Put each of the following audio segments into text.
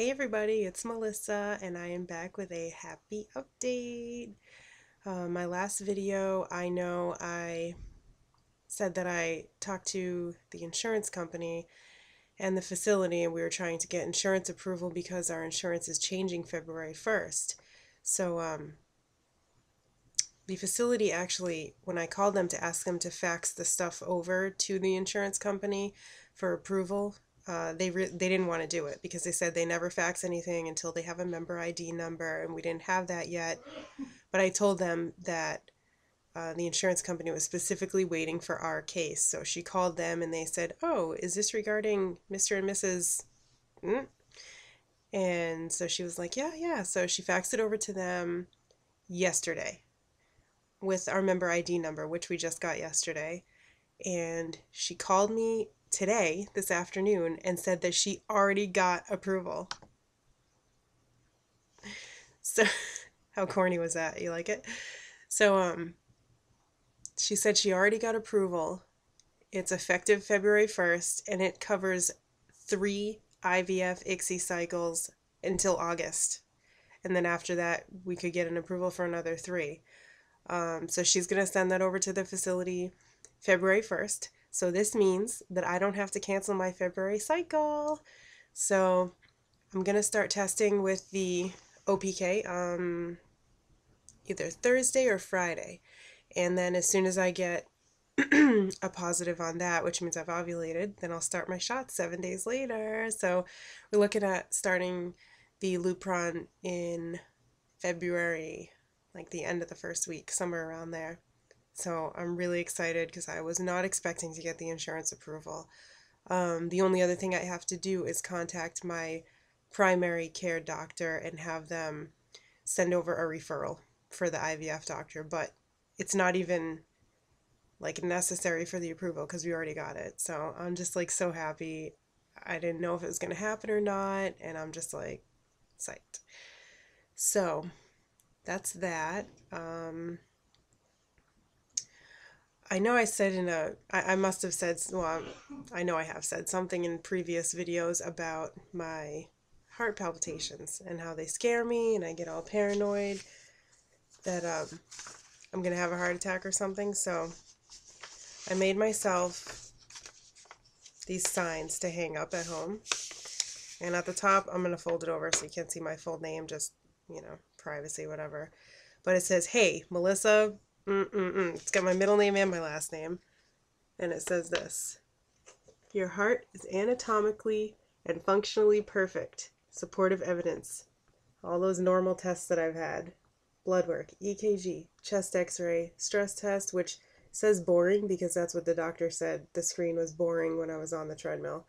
Hey everybody, it's Melissa, and I am back with a happy update. My last video, I know I said that I talked to the insurance company and the facility, and we were trying to get insurance approval because our insurance is changing February 1st. So, the facility actually, when I called them to ask them to fax the stuff over to the insurance company for approval, they didn't want to do it because they said they never fax anything until they have a member ID number, and we didn't have that yet. But I told them that the insurance company was specifically waiting for our case. So she called them and they said, "Oh, is this regarding Mr. and Mrs. Mm?" And so she was like, "Yeah, yeah." So she faxed it over to them yesterday with our member ID number, which we just got yesterday. And she called me today, this afternoon, and said that she already got approval. So, how corny was that? You like it? So, she said she already got approval. It's effective February 1st, and it covers 3 IVF ICSI cycles until August. And then after that, we could get an approval for another 3. So she's going to send that over to the facility February 1st. So this means that I don't have to cancel my February cycle. So I'm going to start testing with the OPK either Thursday or Friday. And then as soon as I get a positive on that, which means I've ovulated, then I'll start my shots 7 days later. So we're looking at starting the Lupron in February, like the end of the first week, somewhere around there. So I'm really excited because I was not expecting to get the insurance approval. The only other thing I have to do is contact my primary care doctor and have them send over a referral for the IVF doctor, but it's not even like necessary for the approval because we already got it. So I'm just like so happy. I didn't know if it was going to happen or not, and I'm just like psyched. So that's that. I know I said I must have said, well, I know I have said something in previous videos about my heart palpitations and how they scare me and I get all paranoid that I'm going to have a heart attack or something. So I made myself these signs to hang up at home. And at the top, I'm going to fold it over so you can't see my full name, just, privacy, whatever. But it says, "Hey, Melissa, It's got my middle name and my last name. And it says this: Your heart is anatomically and functionally perfect. Supportive evidence. All those normal tests that I've had. Blood work, EKG, chest x-ray, stress test, which says boring because that's what the doctor said. The screen was boring when I was on the treadmill.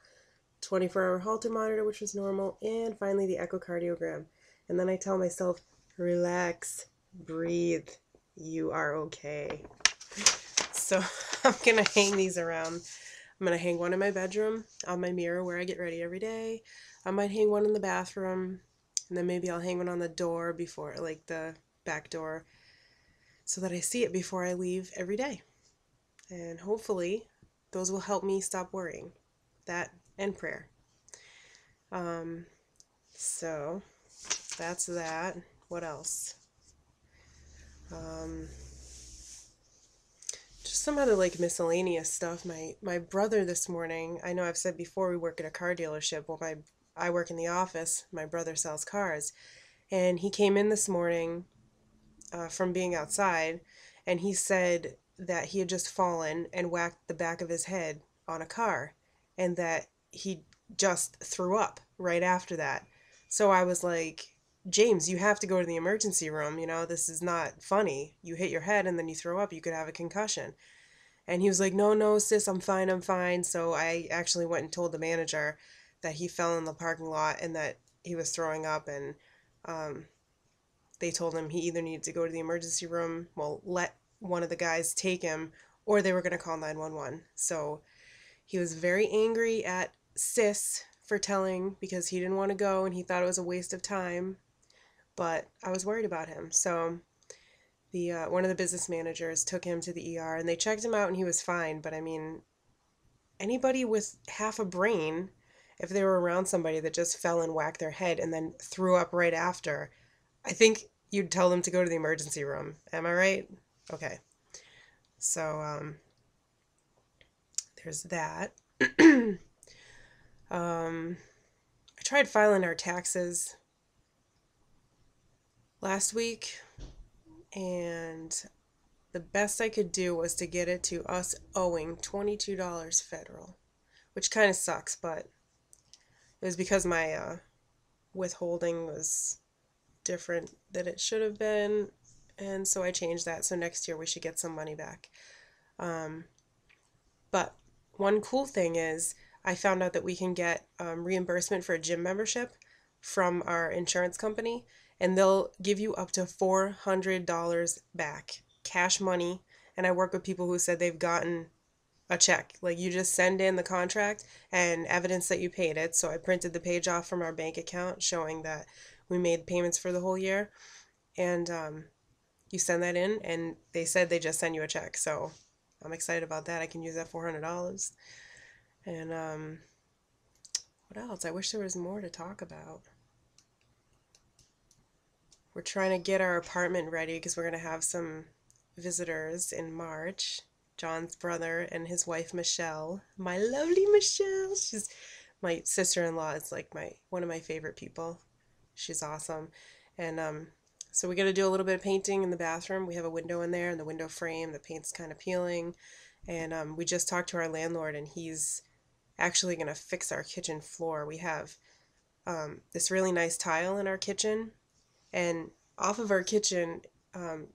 24-hour Holter monitor, which was normal, and finally the echocardiogram. And then I tell myself, relax, breathe, you are okay. So I'm going to hang these around. I'm going to hang one in my bedroom on my mirror where I get ready every day. I might hang one in the bathroom, and then maybe I'll hang one on the door before, like the back door, so that I see it before I leave every day. And hopefully those will help me stop worrying. That and prayer. Um, so that's that. What else? Um, just some other like miscellaneous stuff. My brother this morning, I know I've said before we work at a car dealership. Well, I work in the office. My brother sells cars, and he came in this morning from being outside, and he said that he had just fallen and whacked the back of his head on a car, and that he just threw up right after that. So I was like, "James, you have to go to the emergency room. This is not funny. You hit your head and then you throw up. You could have a concussion." And he was like, "No, no, sis, I'm fine, I'm fine." So I actually went and told the manager that he fell in the parking lot and that he was throwing up, and um, they told him he either needed to go to the emergency room, well, let one of the guys take him, or they were going to call 911. So he was very angry at sis for telling because he didn't want to go and he thought it was a waste of time. But I was worried about him. So the one of the business managers took him to the ER and they checked him out and he was fine. But I mean, anybody with half a brain if they were around somebody that just fell and whacked their head and then threw up right after, I think you'd tell them to go to the emergency room. Am I right? Okay. So, there's that. I tried filing our taxes last week, and the best I could do was to get it to us owing $22 federal, which kind of sucks, but it was because my withholding was different than it should have been, and so I changed that. So next year we should get some money back. But one cool thing is I found out that we can get reimbursement for a gym membership from our insurance company, and they'll give you up to $400 back, cash money. And I work with people who said they've gotten a check. Like you just send in the contract and evidence that you paid it. So I printed the page off from our bank account showing that we made payments for the whole year. And you send that in, and they said they just send you a check. So I'm excited about that. I can use that $400. And what else? I wish there was more to talk about. We're trying to get our apartment ready because we're going to have some visitors in March. John's brother and his wife Michelle. My lovely Michelle. She's my sister-in-law. Is like one of my favorite people. She's awesome. And so we got to do a little bit of painting in the bathroom. We have a window in there, and the window frame, the paint's kind of peeling. And we just talked to our landlord, and he's actually going to fix our kitchen floor. We have this really nice tile in our kitchen, and off of our kitchen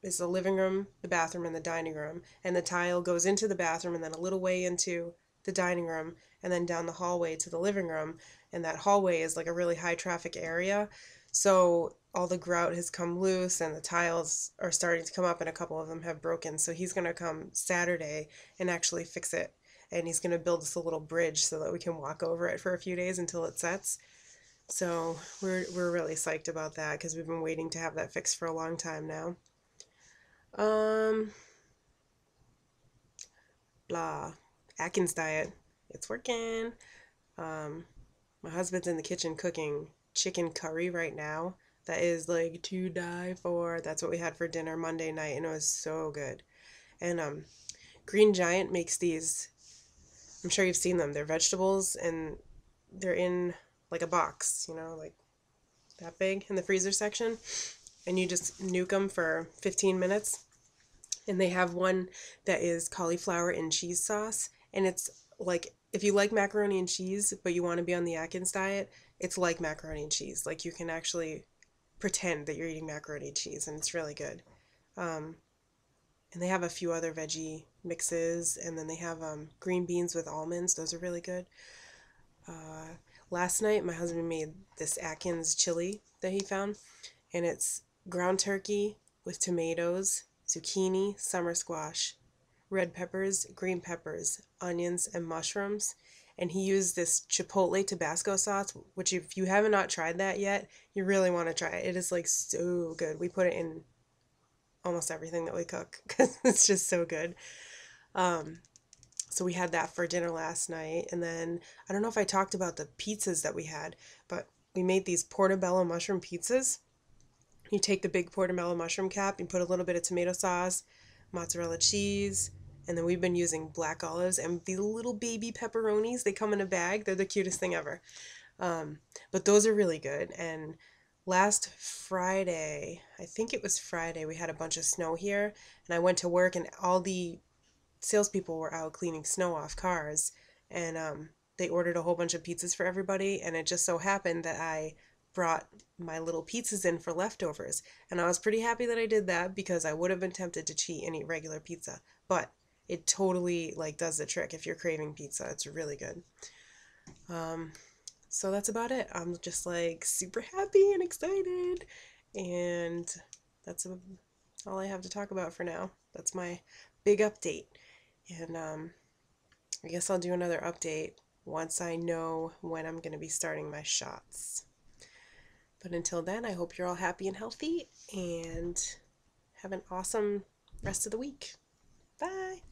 is the living room, the bathroom, and the dining room. And the tile goes into the bathroom and then a little way into the dining room and then down the hallway to the living room. And that hallway is like a really high traffic area. So all the grout has come loose and the tiles are starting to come up, and a couple of them have broken. So he's going to come Saturday and actually fix it. And he's going to build us a little bridge so that we can walk over it for a few days until it sets. So we're really psyched about that because we've been waiting to have that fixed for a long time now. Blah. Atkins diet. It's working. My husband's in the kitchen cooking chicken curry right now. That is like to die for. That's what we had for dinner Monday night, and it was so good. And Green Giant makes these. I'm sure you've seen them. They're vegetables, and they're in like a box, like that big in the freezer section, and you just nuke them for 15 minutes. And they have one that is cauliflower and cheese sauce, and it's like if you like macaroni and cheese but you want to be on the Atkins diet, it's like macaroni and cheese. Like you can actually pretend that you're eating macaroni and cheese, and it's really good. And they have a few other veggie mixes, and then they have green beans with almonds. Those are really good. Last night, my husband made this Atkins chili that he found, and it's ground turkey with tomatoes, zucchini, summer squash, red peppers, green peppers, onions, and mushrooms. And he used this Chipotle Tabasco sauce, which if you haven't not tried that yet, you really want to try it. It is like so good. We put it in almost everything that we cook because it's just so good. So we had that for dinner last night. And then I don't know if I talked about the pizzas that we had, but we made these portobello mushroom pizzas. You take the big portobello mushroom cap, you put a little bit of tomato sauce, mozzarella cheese, and then we've been using black olives and the little baby pepperonis. They come in a bag. They're the cutest thing ever. But those are really good. And last Friday, I think it was Friday, we had a bunch of snow here, and I went to work, and all the salespeople were out cleaning snow off cars, and they ordered a whole bunch of pizzas for everybody, and it just so happened that I brought my little pizzas in for leftovers, and I was pretty happy that I did that because I would have been tempted to cheat and eat regular pizza, but it totally like does the trick if you're craving pizza. It's really good. So that's about it. I'm just like super happy and excited, and that's all I have to talk about for now. That's my big update. And I guess I'll do another update once I know when I'm going to be starting my shots. But until then, I hope you're all happy and healthy and have an awesome rest of the week. Bye!